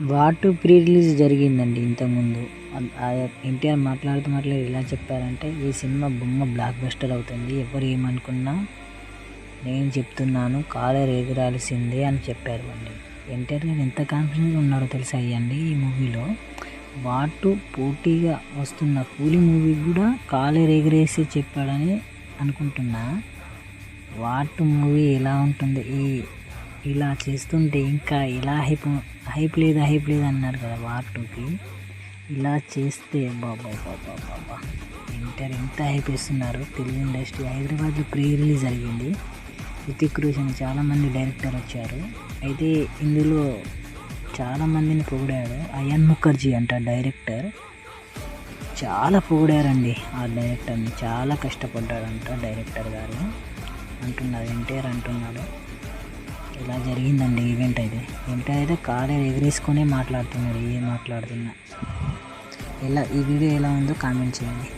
వాటు pre release జరిగిందండి ఇంతకుముందు. ఎన్టీఆర్ మాట్లాడుతూ ఎలా చెప్పారంటే, ఈ సినిమా బొమ్మ బ్లాక్ బస్టర్ అవుతుంది, ఎవరు ఏమనుకున్నా నేను చెప్తున్నాను కాలర్ ఎగరాల్సిందే అని చెప్పారు అండి. ఎన్టీఆర్ గారు ఎంత కాన్ఫిడెంట్గా ఉన్నాడో తెలుసా అండి ఈ మూవీలో. వాటు పోటీగా వస్తున్న కూలీ మూవీ కూడా కాలర్ ఎగరేసి చెప్పాడని అనుకుంటున్నా. వాటు మూవీ ఎలా ఉంటుంది, ఇలా చేస్తుంటే ఇంకా ఎలా హైప్ లేదు అన్నారు కదా వాటుకి. ఇలా చేస్తే బాబా ఎన్టీఆర్ ఎంత హైప్ ఇస్తున్నారు. తెలుగు ఇండస్ట్రీ హైదరాబాద్లో ప్రీ రిలీజ్ జరిగింది. హృతిక్ రోషన్ చాలామంది డైరెక్టర్ వచ్చారు. అయితే ఇందులో చాలామందిని పొగిడారు. అయాన్ ముఖర్జీ అంట డైరెక్టర్, చాలా పొగిడారండి ఆ డైరెక్టర్ని. చాలా కష్టపడ్డాడంట డైరెక్టర్ గారు అంటున్నారు, ఎన్టీఆర్ అంటున్నాడు. ఇలా జరిగిందండి ఈవెంట్. అయితే ఎన్టీఆర్ అయితే కాలర్ ఎగరేసుకొని మాట్లాడుతున్నాడు. ఏం మాట్లాడుతున్నా. ఈ వీడియో ఎలా ఉందో కామెంట్ చేయండి.